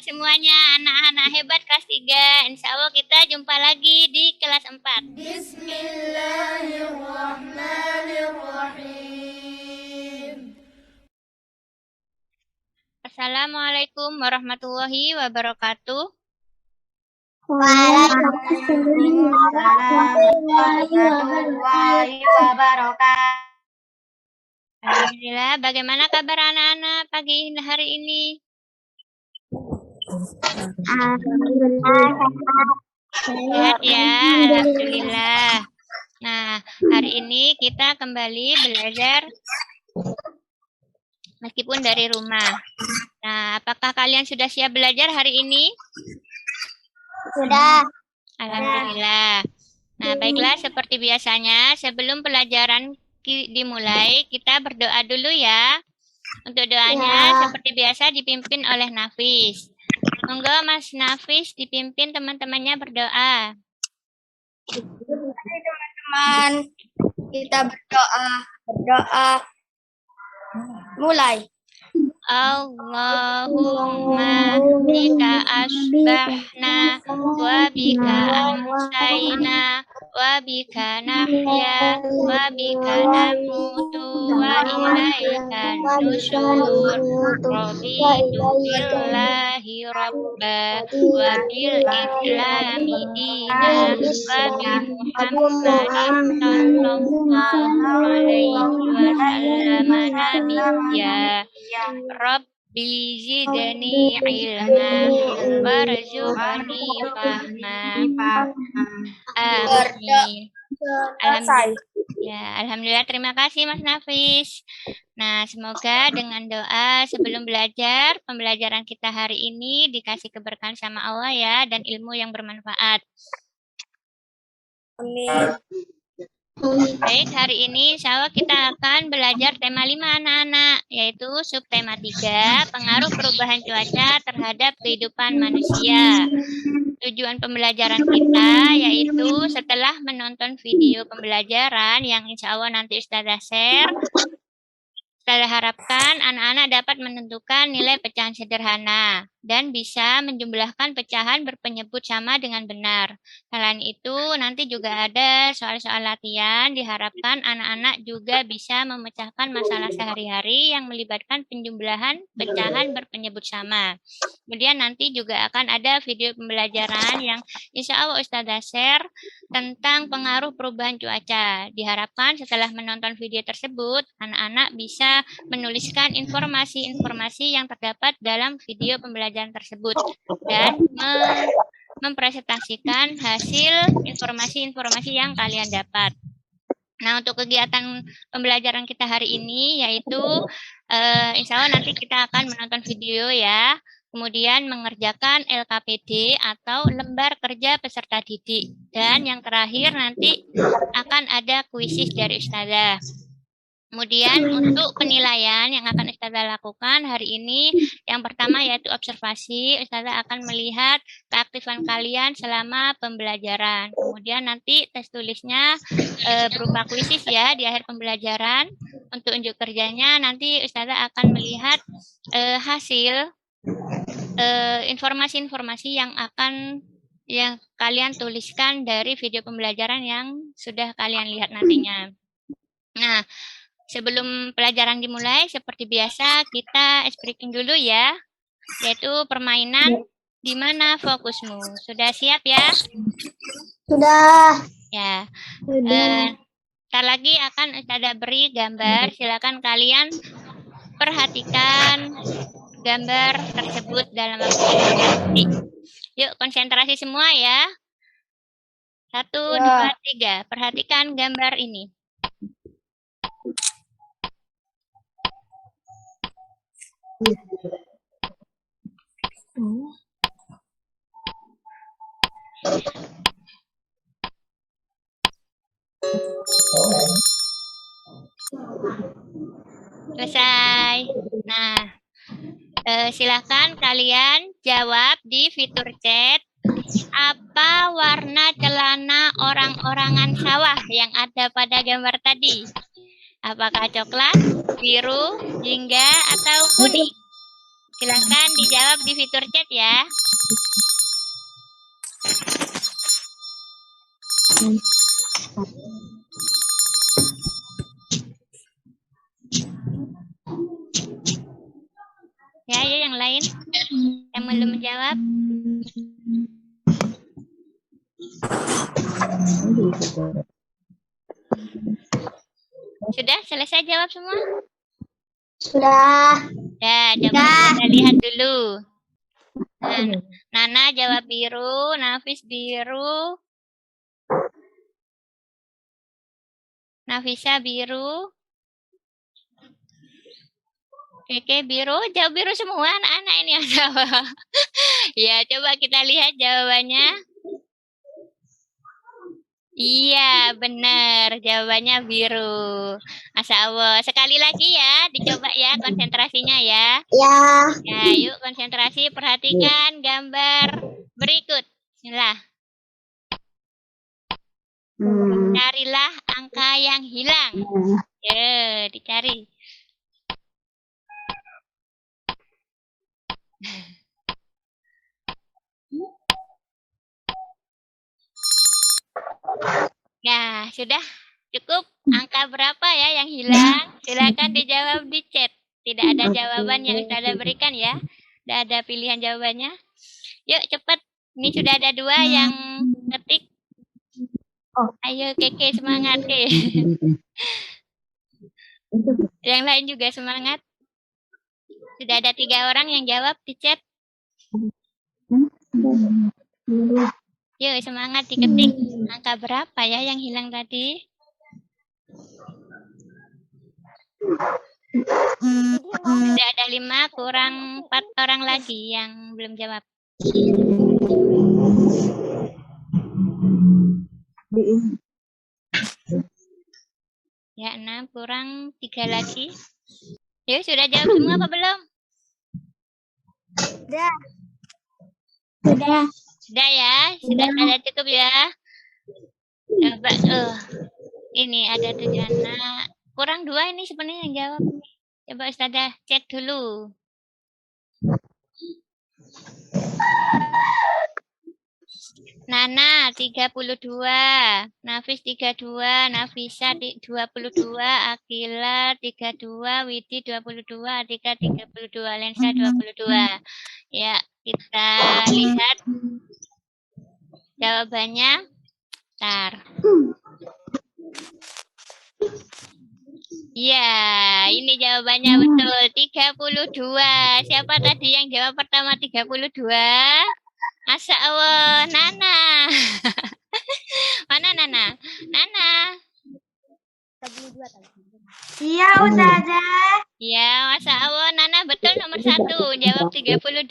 semuanya anak-anak hebat kelas 3. Insya Allah kita jumpa lagi di kelas 4. Bismillahirrahmanirrahim. Assalamualaikum warahmatullahi wabarakatuh. Waalaikumsalam warahmatullahi wabarakatuh. Alhamdulillah, bagaimana kabar anak-anak pagi hari ini? Sehat ya, alhamdulillah. Nah, hari ini kita kembali belajar meskipun dari rumah. Nah, apakah kalian sudah siap belajar hari ini? Sudah. Alhamdulillah. Nah, baiklah, seperti biasanya, sebelum pelajaran dimulai, kita berdoa dulu ya. Untuk doanya, seperti biasa, dipimpin oleh Nafis. Monggo Mas Nafis dipimpin teman-temannya berdoa. Mari teman-teman, kita berdoa. Mulai. Allahumma bika asbahna wa bika amsayna wa bika nahya wa bika namutu wa ilaika nusyur. Raditu billahi rabba wa bil islami dina wa bi Muhammadin sallallahu alaihi wasallam nabiyya. Rabbi zidni ilma warzuqni fahma. Amin. Alhamdulillah, terima kasih Mas Nafis. Nah, semoga dengan doa sebelum belajar, pembelajaran kita hari ini dikasih keberkahan sama Allah ya, dan ilmu yang bermanfaat. Amin. Baik, hari ini insya Allah kita akan belajar tema 5 anak-anak, yaitu subtema 3, pengaruh perubahan cuaca terhadap kehidupan manusia. Tujuan pembelajaran kita yaitu setelah menonton video pembelajaran yang insya Allah nanti Ustazah share, saya harapkan anak-anak dapat menentukan nilai pecahan sederhana dan bisa menjumlahkan pecahan berpenyebut sama dengan benar. Selain itu, nanti juga ada soal-soal latihan. Diharapkan anak-anak juga bisa memecahkan masalah sehari-hari yang melibatkan penjumlahan pecahan berpenyebut sama. Kemudian nanti juga akan ada video pembelajaran yang insya Allah Ustazah share tentang pengaruh perubahan cuaca. Diharapkan setelah menonton video tersebut, anak-anak bisa menuliskan informasi-informasi yang terdapat dalam video pembelajaran tersebut dan mempresentasikan hasil informasi-informasi yang kalian dapat. Nah, untuk kegiatan pembelajaran kita hari ini yaitu insya Allah nanti kita akan menonton video ya. Kemudian mengerjakan LKPD atau lembar kerja peserta didik. Dan yang terakhir nanti akan ada kuisis dari Ustazah. Kemudian untuk penilaian yang akan Ustazah lakukan hari ini, yang pertama yaitu observasi. Ustazah akan melihat keaktifan kalian selama pembelajaran. Kemudian nanti tes tulisnya berupa kuisis ya di akhir pembelajaran. Untuk unjuk kerjanya nanti Ustazah akan melihat hasil informasi-informasi yang kalian tuliskan dari video pembelajaran yang sudah kalian lihat nantinya. Nah, sebelum pelajaran dimulai, seperti biasa kita ice breaking dulu ya, yaitu permainan di mana fokusmu. Sudah siap ya? Sudah. Ya. Ntar lagi akan Ustazah beri gambar. Silakan kalian perhatikan gambar tersebut dalam waktu 15 detik. Yuk, konsentrasi semua ya. 1, 2, 3. Perhatikan gambar ini. Selesai. Nah, silakan kalian jawab di fitur chat. Apa warna celana orang-orangan sawah yang ada pada gambar tadi? Apakah coklat, biru, jingga, atau kuning? Silahkan dijawab di fitur chat ya. Ya, ayo yang lain yang belum menjawab. Sudah selesai jawab semua? Sudah. Ya, coba kita lihat dulu. Nah, Nana jawab biru, Nafis biru, Nafisa biru, Keke biru, jawab biru semua anak-anak ini yang jawab. Ya, coba kita lihat jawabannya. Iya, benar. Jawabannya biru. Masya Allah. Sekali lagi ya, dicoba ya konsentrasinya ya. Ya. Ya, yuk konsentrasi, perhatikan gambar berikut. Bismillah. Carilah angka yang hilang. Ya, dicari. Ya, sudah cukup. Angka berapa ya yang hilang? Silakan dijawab di chat. Tidak ada jawaban yang Ustazah berikan ya. Tidak ada pilihan jawabannya. Yuk cepat. Ini sudah ada 2 yang ngetik. Ayo Keke semangat Ke. Yang lain juga semangat. Sudah ada 3 orang yang jawab di chat. Yuk semangat diketik. Angka berapa ya yang hilang tadi? Sudah ada 5, kurang 4 orang lagi yang belum jawab. Ya, 6, kurang 3 lagi. Yuk, sudah jawab semua apa belum? Sudah. Sudah. Sudah ya? Sudah cukup ya? Coba, ini ada 7 anak. Kurang 2 ini sebenarnya yang jawab. Coba Ustazah cek dulu. Nana 32, Nafis 32, Nafisa 22, Akila 32, Widi 22, Atika 32, Lensa 22. Ya, kita lihat jawabannya. Bentar. Ya, ini jawabannya betul. 32. Siapa tadi yang jawab pertama 32? Masya Allah, Nana. Mana Nana? Nana. Iya, Ustazah. Ya, Masya Allah, Nana betul nomor 1. Jawab 32.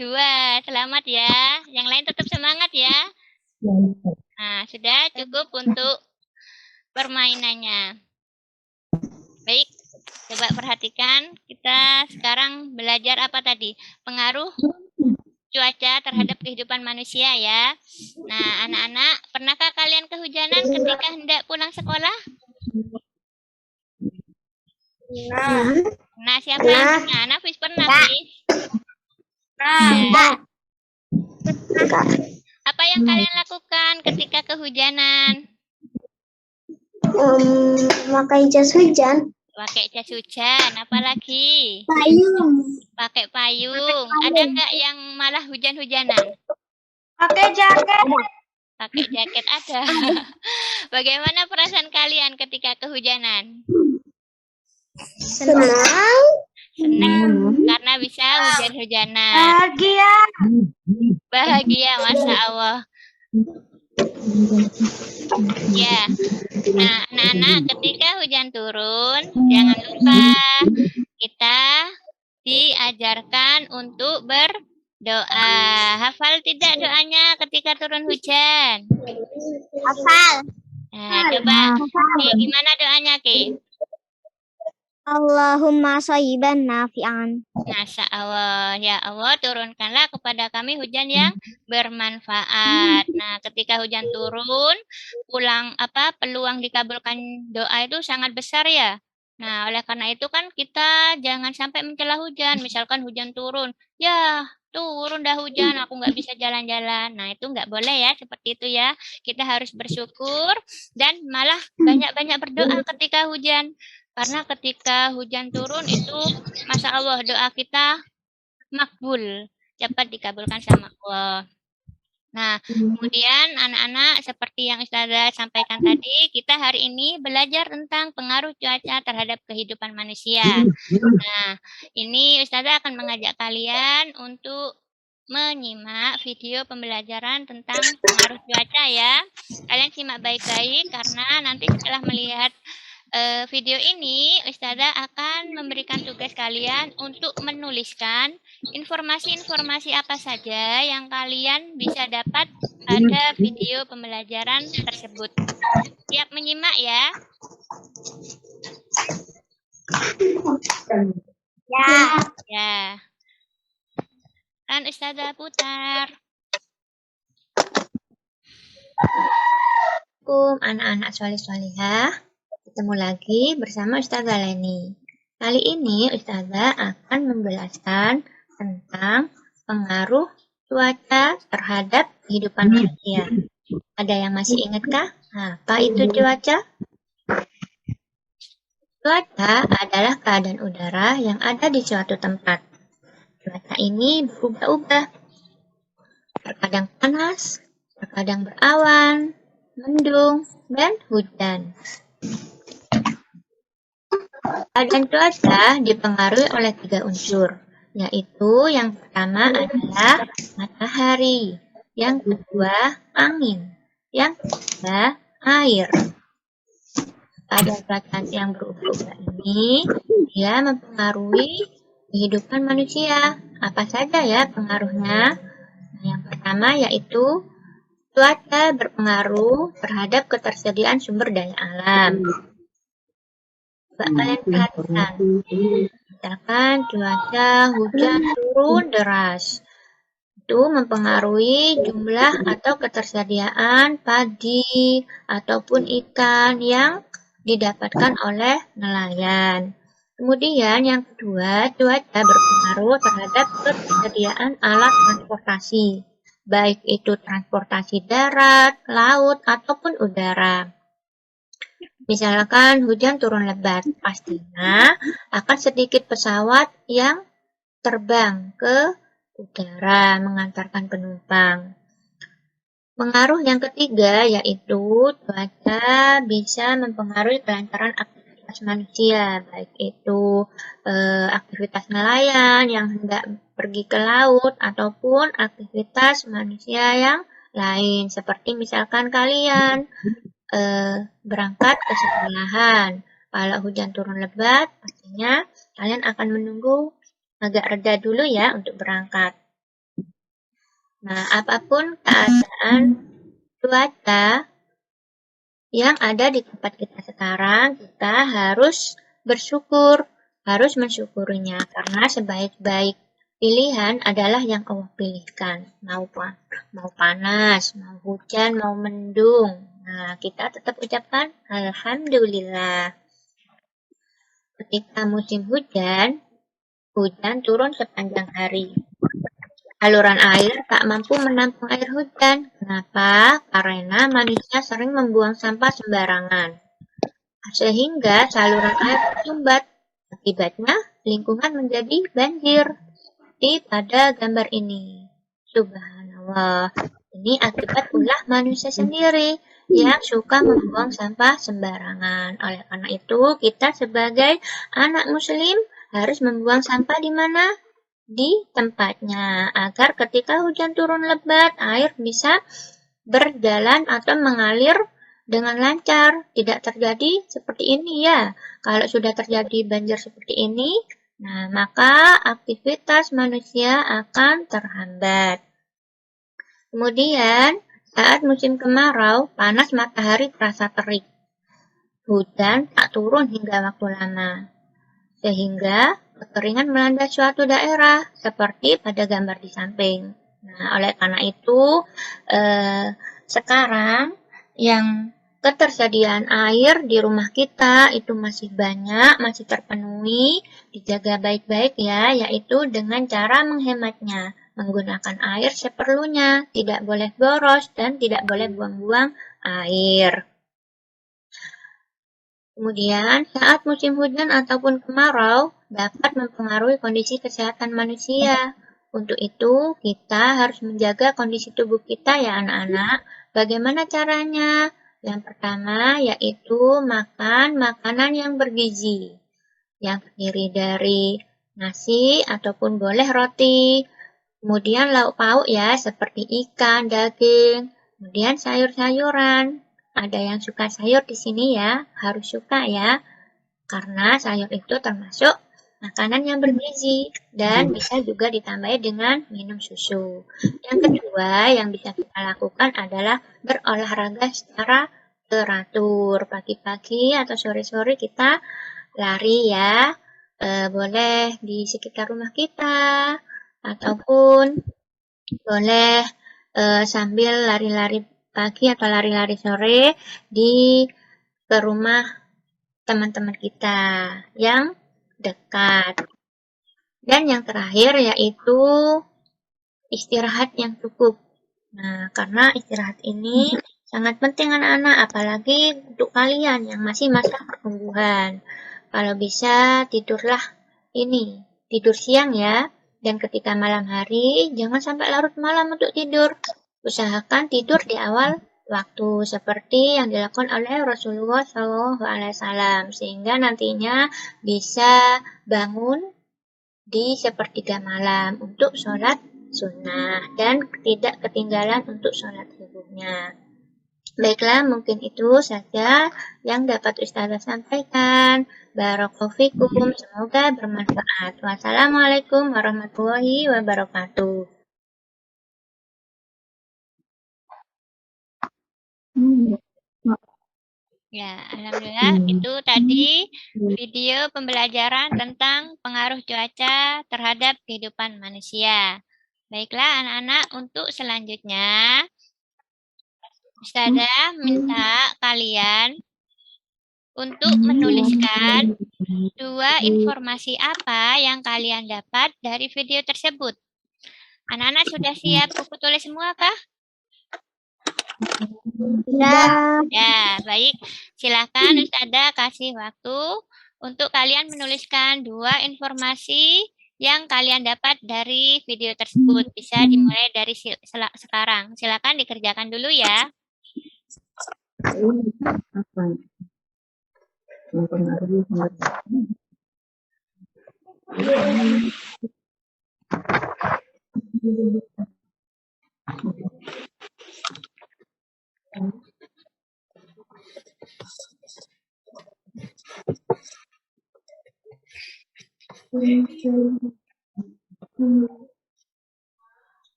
Selamat ya. Yang lain tetap semangat ya. Nah, sudah cukup untuk permainannya. Baik, coba perhatikan. Kita sekarang belajar apa tadi? Pengaruh cuaca terhadap kehidupan manusia ya. Nah, anak-anak, pernahkah kalian kehujanan ketika hendak pulang sekolah? Nah, siapa yang pernah? Nafis pernah, Fis? Nah. Apa yang kalian lakukan ketika kehujanan? Pakai jas hujan. Pakai jas hujan, apalagi? Payung. Pakai payung. Ada nggak yang malah hujan-hujanan? Pakai jaket. Pakai jaket ada. Bagaimana perasaan kalian ketika kehujanan? Senang. Senang karena bisa hujan-hujanan. Bahagia. Bahagia, Masya Allah. Ya, nah anak-anak ketika hujan turun, jangan lupa kita diajarkan untuk berdoa. Hafal tidak doanya ketika turun hujan? Hafal. Nah, coba Ki, gimana doanya Ki? Allahumma shayyiban nafi'an. Masya Allah, ya Allah turunkanlah kepada kami hujan yang bermanfaat. Nah, ketika hujan turun, peluang dikabulkan doa itu sangat besar ya. Nah, oleh karena itu kan kita jangan sampai mencela hujan. Misalkan hujan turun, ya turun dah hujan, aku nggak bisa jalan-jalan. Nah, itu nggak boleh ya, seperti itu ya. Kita harus bersyukur dan malah banyak-banyak berdoa ketika hujan. Karena ketika hujan turun itu, Masya Allah, doa kita makbul, dapat dikabulkan sama Allah. Nah, kemudian anak-anak seperti yang Ustazah sampaikan tadi, kita hari ini belajar tentang pengaruh cuaca terhadap kehidupan manusia. Nah, ini Ustazah akan mengajak kalian untuk menyimak video pembelajaran tentang pengaruh cuaca ya. Kalian simak baik-baik karena nanti setelah melihat video ini, Ustazah akan memberikan tugas kalian untuk menuliskan informasi-informasi apa saja yang kalian bisa dapat pada video pembelajaran tersebut. Siap menyimak ya? Ya. Ya. Kan Ustazah putar. Assalamualaikum anak-anak soleh-solehah. Ketemu lagi bersama Ustazah Leni. Kali ini Ustazah akan menjelaskan tentang pengaruh cuaca terhadap kehidupan manusia. Ada yang masih ingatkah? Apa itu cuaca? Cuaca adalah keadaan udara yang ada di suatu tempat. Cuaca ini berubah-ubah. Terkadang panas, terkadang berawan, mendung, dan hujan. Keadaan cuaca dipengaruhi oleh 3 unsur, yaitu yang pertama adalah matahari, yang kedua angin, yang ketiga air. Keadaan cuaca yang berubah-ubah ini dia mempengaruhi kehidupan manusia. Apa saja ya pengaruhnya? Nah, yang pertama yaitu cuaca berpengaruh terhadap ketersediaan sumber daya alam. Coba kalian perhatikan, misalkan cuaca hujan turun deras, itu mempengaruhi jumlah atau ketersediaan padi ataupun ikan yang didapatkan oleh nelayan. Kemudian yang kedua, cuaca berpengaruh terhadap ketersediaan alat transportasi, baik itu transportasi darat, laut, ataupun udara. Misalkan hujan turun lebat, pastinya akan sedikit pesawat yang terbang ke udara mengantarkan penumpang. Pengaruh yang ketiga yaitu cuaca bisa mempengaruhi kelancaran aktivitas manusia, baik itu aktivitas nelayan yang hendak pergi ke laut ataupun aktivitas manusia yang lain, seperti misalkan kalian berangkat ke sekolahan. Kalau hujan turun lebat, pastinya kalian akan menunggu agak reda dulu ya untuk berangkat. Nah, apapun keadaan cuaca yang ada di tempat kita sekarang, kita harus bersyukur, harus mensyukurinya. Karena sebaik-baik pilihan adalah yang Allah pilihkan. Mau panas, mau hujan, mau mendung. Nah, kita tetap ucapkan Alhamdulillah. Ketika musim hujan, hujan turun sepanjang hari. Saluran air tak mampu menampung air hujan. Kenapa? Karena manusia sering membuang sampah sembarangan. Sehingga saluran air tersumbat. Akibatnya, lingkungan menjadi banjir. Seperti pada gambar ini. Subhanallah. Ini akibat ulah manusia sendiri yang suka membuang sampah sembarangan. Oleh karena itu, kita sebagai anak muslim harus membuang sampah di mana? Di tempatnya, agar ketika hujan turun lebat, air bisa berjalan atau mengalir dengan lancar. Tidak terjadi seperti ini ya. Kalau sudah terjadi banjir seperti ini, nah maka aktivitas manusia akan terhambat. Kemudian, saat musim kemarau, panas matahari terasa terik. Hujan tak turun hingga waktu lama. Sehingga kekeringan melanda suatu daerah, seperti pada gambar di samping. Nah, oleh karena itu, sekarang yang ketersediaan air di rumah kita itu masih banyak, masih terpenuhi, dijaga baik-baik ya, yaitu dengan cara menghematnya, menggunakan air seperlunya, tidak boleh boros dan tidak boleh buang-buang air. Kemudian, saat musim hujan ataupun kemarau dapat mempengaruhi kondisi kesehatan manusia. Untuk itu, kita harus menjaga kondisi tubuh kita ya anak-anak. Bagaimana caranya? Yang pertama yaitu makan makanan yang bergizi, yang terdiri dari nasi ataupun boleh roti. Kemudian lauk pauk ya, seperti ikan, daging, kemudian sayur-sayuran. Ada yang suka sayur di sini ya, harus suka ya, karena sayur itu termasuk makanan yang bergizi dan bisa juga ditambahi dengan minum susu. Yang kedua yang bisa kita lakukan adalah berolahraga secara teratur. Pagi-pagi atau sore-sore kita lari ya, boleh di sekitar rumah kita ataupun boleh sambil lari-lari pagi atau lari-lari sore ke rumah teman-teman kita yang dekat. Dan yang terakhir yaitu istirahat yang cukup. Nah, karena istirahat ini sangat penting anak-anak, apalagi untuk kalian yang masih masa pertumbuhan. Kalau bisa tidurlah tidur siang ya. Dan ketika malam hari, jangan sampai larut malam untuk tidur. Usahakan tidur di awal waktu seperti yang dilakukan oleh Rasulullah SAW sehingga nantinya bisa bangun di sepertiga malam untuk sholat sunnah dan tidak ketinggalan untuk sholat subuhnya. Baiklah, mungkin itu saja yang dapat Ustazah sampaikan. Barakallahu fikum, semoga bermanfaat. Wassalamualaikum warahmatullahi wabarakatuh. Ya, alhamdulillah itu tadi video pembelajaran tentang pengaruh cuaca terhadap kehidupan manusia. Baiklah anak-anak, untuk selanjutnya Ustazah minta kalian untuk menuliskan 2 informasi apa yang kalian dapat dari video tersebut. Anak-anak sudah siap buku tulis semua kah? Ya, baik. Silakan Ustazah kasih waktu untuk kalian menuliskan 2 informasi yang kalian dapat dari video tersebut. Bisa dimulai dari sekarang. Silakan dikerjakan dulu ya.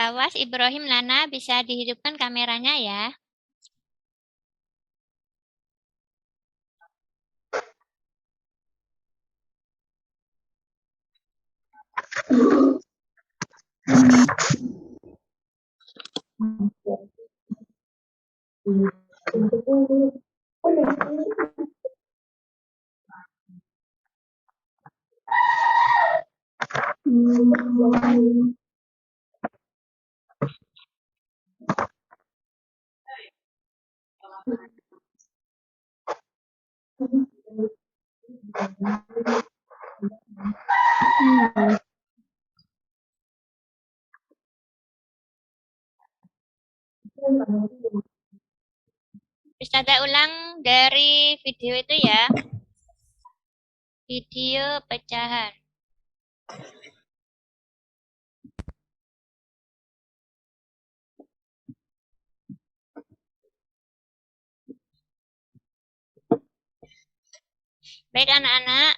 Awas Ibrahim Lana bisa dihidupkan kameranya ya. Ustazah ulang dari video itu ya. Video pecahan. Baik anak-anak,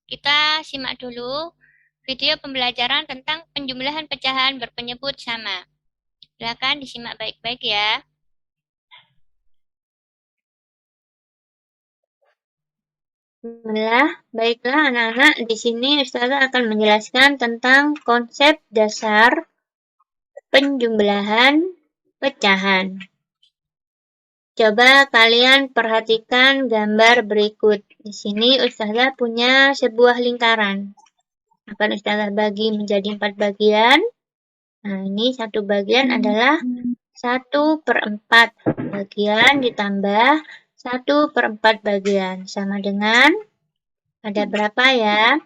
kita simak dulu video pembelajaran tentang penjumlahan pecahan berpenyebut sama. Silakan disimak baik-baik ya. Bismillah, baiklah anak-anak, di sini Ustazah akan menjelaskan tentang konsep dasar penjumlahan pecahan. Coba kalian perhatikan gambar berikut. Di sini Ustazah punya sebuah lingkaran. Akan Ustazah bagi menjadi 4 bagian. Nah, ini satu bagian adalah 1/4 bagian ditambah 1/4 bagian. Sama dengan, ada berapa ya?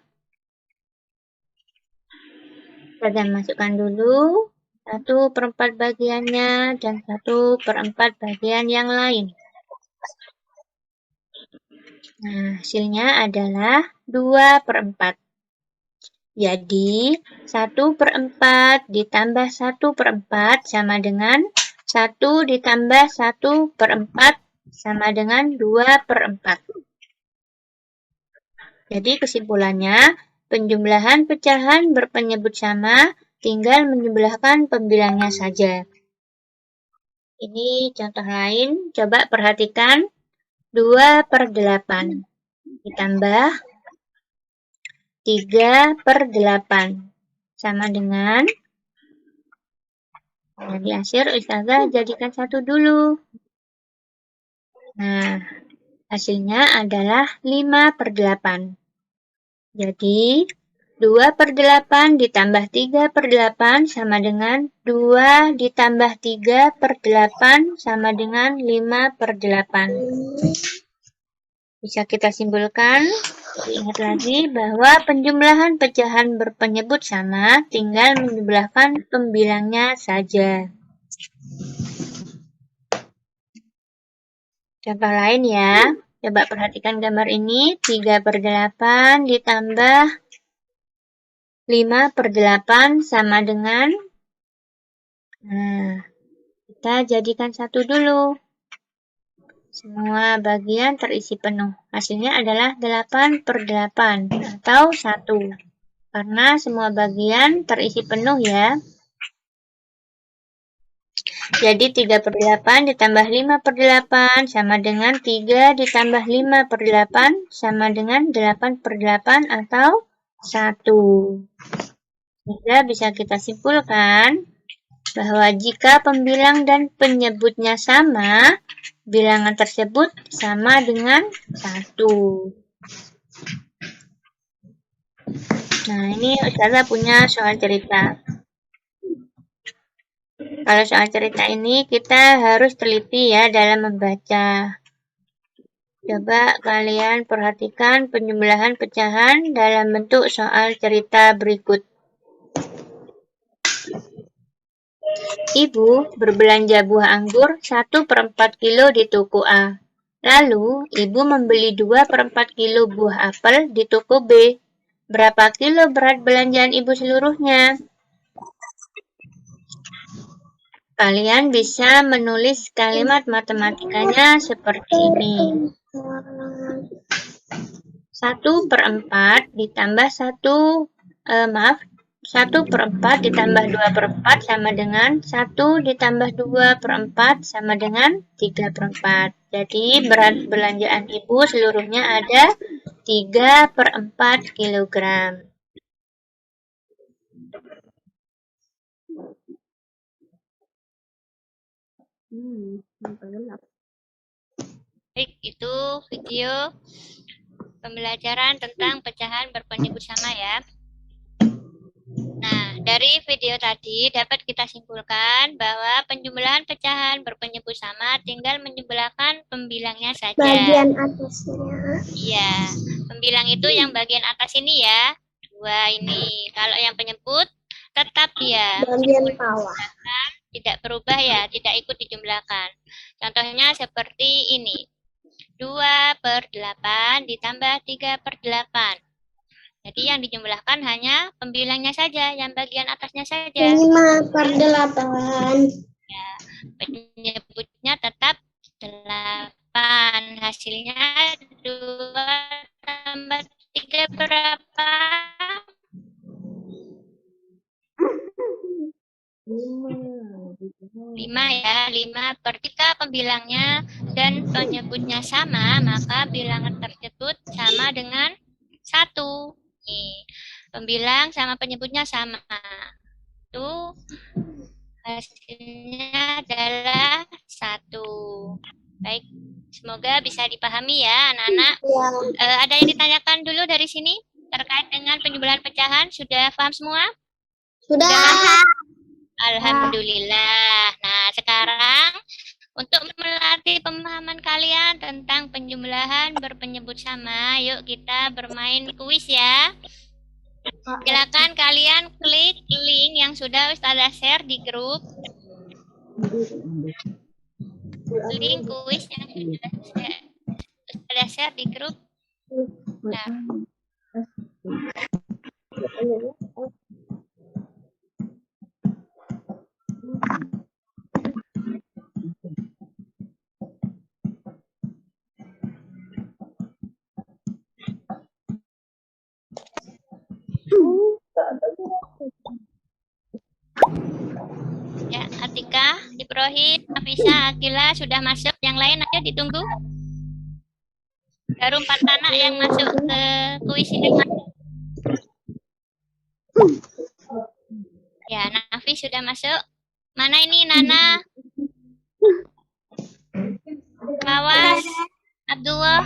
Ustazah masukkan dulu 1/4 bagiannya dan 1/4 bagian yang lain. Nah, hasilnya adalah 2/4. Jadi, 1/4 ditambah 1/4 sama dengan 1 ditambah 1/4 sama dengan 2/4. Jadi, kesimpulannya, penjumlahan pecahan berpenyebut sama, tinggal menjumlahkan pembilangnya saja. Ini contoh lain, coba perhatikan 2/8 ditambah 3/8 sama dengan, di akhir Ustazah jadikan 1 dulu. Nah, hasilnya adalah 5/8. Jadi, 2/8 ditambah 3/8 sama dengan 2 ditambah 3/8 sama dengan 5/8. Bisa kita simpulkan, ingat lagi bahwa penjumlahan pecahan berpenyebut sama, tinggal menjumlahkan pembilangnya saja. Contoh lain ya, coba perhatikan gambar ini, 3/8 ditambah 5/8 sama dengan, nah, kita jadikan 1 dulu. Semua bagian terisi penuh. Hasilnya adalah 8/8 atau 1. Karena semua bagian terisi penuh ya. Jadi 3/8 ditambah 5/8 sama dengan 3 ditambah 5/8 sama dengan 8/8 atau 1. Sehingga bisa kita simpulkan bahwa jika pembilang dan penyebutnya sama, bilangan tersebut sama dengan 1. Nah, ini Ustazah punya soal cerita. Kalau soal cerita ini kita harus teliti ya dalam membaca. Coba kalian perhatikan penjumlahan pecahan dalam bentuk soal cerita berikut. Ibu berbelanja buah anggur 1/4 kilo di toko A. Lalu, ibu membeli 2/4 kilo buah apel di toko B. Berapa kilo berat belanjaan ibu seluruhnya? Kalian bisa menulis kalimat matematikanya seperti ini. 1/4 ditambah 1/4 ditambah 2/4 sama dengan 1 ditambah 2/4 sama dengan 3/4. Jadi berat belanjaan ibu seluruhnya ada 3/4 kilogram. Baik, itu video pembelajaran tentang pecahan berpenyebut sama ya. Nah, dari video tadi dapat kita simpulkan bahwa penjumlahan pecahan berpenyebut sama tinggal menjumlahkan pembilangnya saja. Bagian atasnya. Iya, pembilang itu yang bagian atas ini ya. 2 ini. Kalau yang penyebut tetap ya. Bagian bawah. Tidak berubah ya, tidak ikut dijumlahkan. Contohnya seperti ini. 2/8 ditambah 3/8. Jadi yang dijumlahkan hanya pembilangnya saja, yang bagian atasnya saja. 5/8. Ya, penyebutnya tetap 8. Hasilnya 2 tambah 3 berapa? 5 ya, 5. Ketika pembilangnya dan penyebutnya sama, maka bilangan tersebut sama dengan 1. Nih, pembilang sama penyebutnya sama. Itu hasilnya adalah 1. Baik, semoga bisa dipahami ya anak-anak. Ada yang ditanyakan dulu dari sini terkait dengan penjumlahan pecahan? Sudah paham semua? Sudah. Alhamdulillah. Nah, sekarang untuk melatih pemahaman kalian tentang penjumlahan berpenyebut sama, yuk kita bermain kuis ya. Silakan kalian klik link yang sudah Ustazah share di grup. Link kuis yang sudah Ustazah share di grup. Nah, ya, Atika, Ibrahim, Afisa, Akila sudah masuk. Yang lain aja ditunggu. Baru 4 anak yang masuk ke kuis ini. Ya, Nafi sudah masuk. Mana ini Nana? Awas, Abdullah.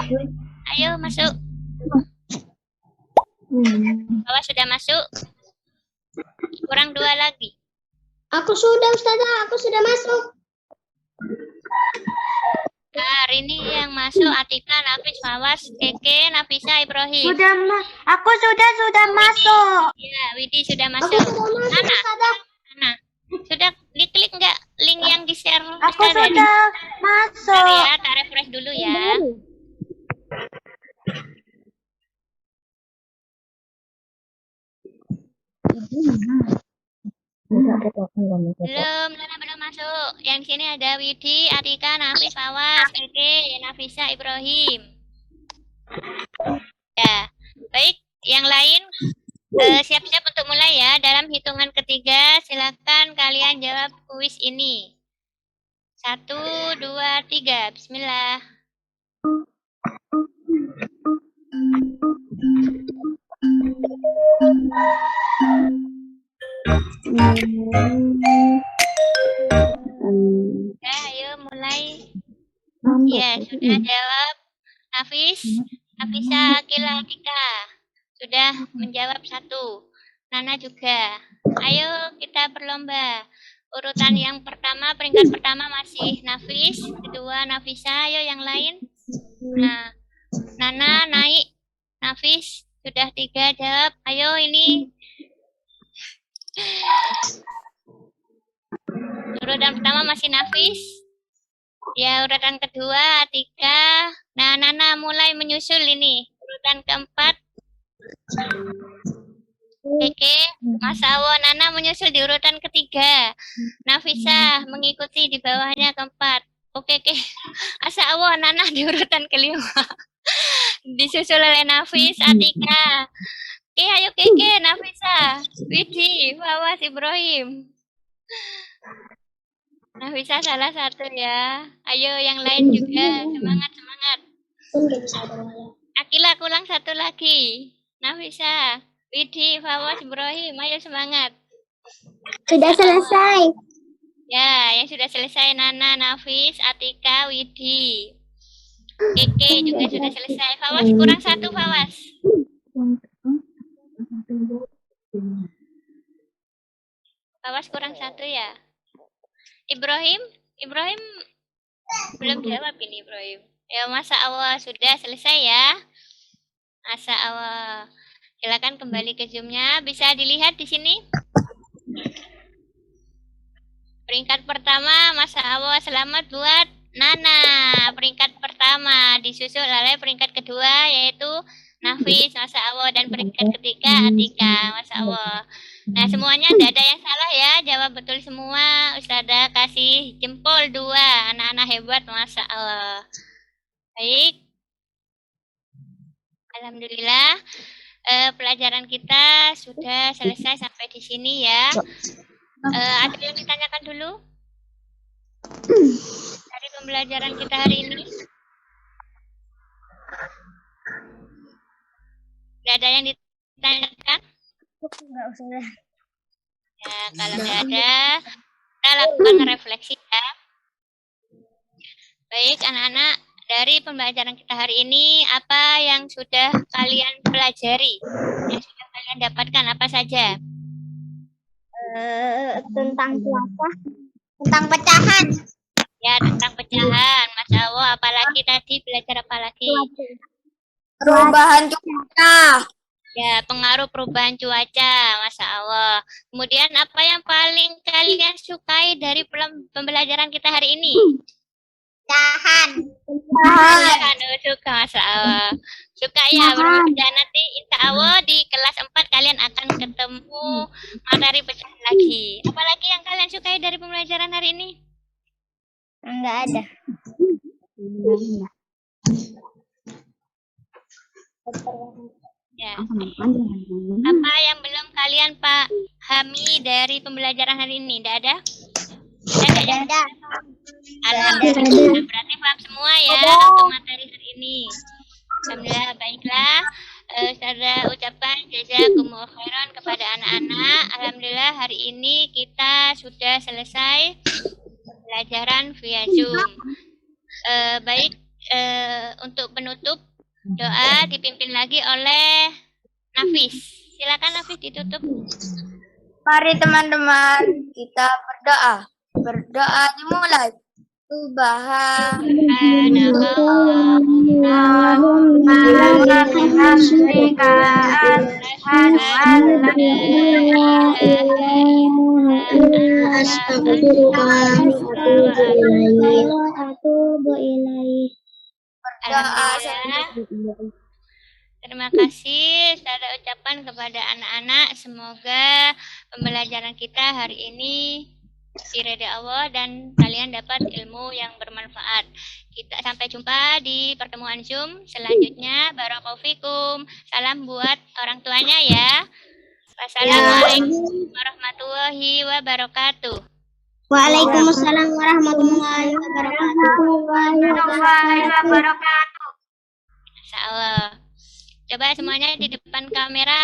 Ayo masuk. Awas sudah masuk. Kurang 2 lagi. Aku sudah, Ustazah. Aku sudah masuk. Nah, hari ini yang masuk Atika, Nafis, Fawas, Keke, Nafisa, Ibrahim. Aku sudah masuk. Ya, Widi sudah Aku masuk. sudah masuk, Nana, Ustazah. Nana, sudah diklik nggak link yang di-share? Aku Ustazah? sudah Bentar masuk. ya, tak refresh dulu ya. Belum, Nana belum masuk. Yang sini ada Widi, Atika, Nafis, Fawas, Keke, Nafisa, Ibrahim. Ya, baik. Yang lain siap-siap untuk mulai ya. Dalam hitungan ketiga, silakan kalian jawab kuis ini. 1, 2, 3. Bismillah. Ya, ayo mulai. Ya, sudah jawab. Nafis, Nafisa, Akila, Atika. Sudah menjawab 1. Nana juga. Ayo kita berlomba. Urutan yang pertama, peringkat pertama masih Nafis, kedua Nafisa, ayo yang lain. Nah, Nana naik, Nafis sudah 3 jawab. Ayo ini. Urutan pertama masih Nafis. Ya, urutan kedua Atika. Nah, Nana mulai menyusul ini. Urutan keempat Keke, Mas Awo, Nana menyusul di urutan ketiga. Nafisa mengikuti di bawahnya keempat. Oke, Asa Awo, Nana di urutan kelima. Disusul oleh Nafis, Atika. Oke, ayo Keke, Nafisa, Widi, Fawas, Ibrahim. Nafisa salah satu ya. Ayo yang lain juga. Semangat, semangat. Akila kurang 1 lagi. Nafisa, Widi, Fawas, Ibrahim, ayo semangat. Sudah selesai. Ya, yang sudah selesai Nana, Nafis, Atika, Widi. Keke juga sudah selesai. Fawas kurang 1, Fawas. Fawas kurang 1 ya. Ibrahim belum jawab ini Ibrahim. Ya, masa awal sudah selesai ya. Masa awal. Silakan kembali ke Zoom-nya. Bisa dilihat di sini. Peringkat pertama masa awal, selamat buat Nana. Peringkat pertama disusul oleh peringkat kedua yaitu Nafis, masa awal, dan peringkat ketiga Atika, masa awal. Nah, semuanya tidak ada yang salah ya, jawab betul semua. Ustazah kasih jempol 2, anak-anak hebat, masa Allah. Baik, alhamdulillah pelajaran kita sudah selesai sampai di sini ya. Ada yang ditanyakan dulu? dari pembelajaran kita hari ini? Tidak ada yang ditanyakan? Enggak usah. Ya, kalau tidak ada, kita lakukan refleksi ya. Baik, anak-anak, dari pembelajaran kita hari ini, apa yang sudah kalian pelajari? Yang sudah kalian dapatkan apa saja? Tentang cuaca. Tentang pecahan. Ya, tentang pecahan. Masya Allah, apalagi tadi belajar apa lagi? Perubahan cuaca. Ya, pengaruh perubahan cuaca. Masya Allah. Kemudian, apa yang paling kalian sukai dari pembelajaran kita hari ini? Pecahan. Pecahan, suka, Masya Allah. Suka ya, berpecahan nanti insya Allah di kelas 4 kalian akan ketemu materi pecahan lagi. Apalagi yang kalian sukai dari pembelajaran hari ini? Enggak ada. Ya. Apa yang belum kalian pahami dari pembelajaran hari ini? Tidak ada? Tidak ada? Alhamdulillah. Berarti paham semua ya untuk materi hari ini. Alhamdulillah, baiklah. Saya ucapkan jazakumullah khairan kepada anak-anak. Alhamdulillah hari ini kita sudah selesai pembelajaran via Zoom. Baik, untuk penutup doa dipimpin lagi oleh Nafis. Silakan Nafis ditutup. Mari teman-teman kita berdoa. Berdoa dimulai. Alhamdulillah. Terima kasih saya ucapkan kepada anak-anak. Semoga pembelajaran kita hari ini diridhai Allah dan kalian dapat ilmu yang bermanfaat. Kita sampai jumpa di pertemuan Zoom selanjutnya. Barakallahu fikum. Salam buat orang tuanya ya. Wassalamualaikum warahmatullahi wabarakatuh. Waalaikumsalam warahmatullahi wabarakatuh. Insyaallah. Coba semuanya di depan kamera.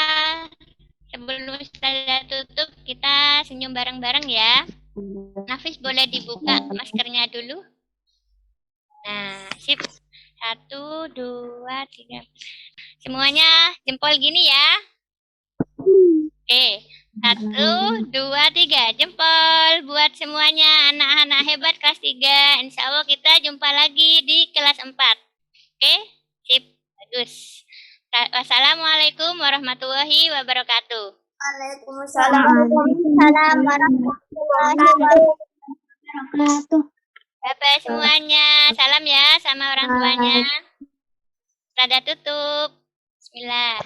Sebelum saya tutup, kita senyum bareng-bareng ya. Nafis boleh dibuka maskernya dulu. Nah, sip. 1, 2, 3. Semuanya jempol gini ya. Oke. 1, 2, 3. Jempol buat semuanya anak-anak hebat kelas 3. Insya Allah kita jumpa lagi di kelas 4. Oke. Sip. Bagus. Wassalamualaikum warahmatullahi wabarakatuh. Waalaikumsalam warahmatullahi wabarakatuh. Bye-bye semuanya. Salam ya sama orang tuanya. Tada tutup. Bismillah.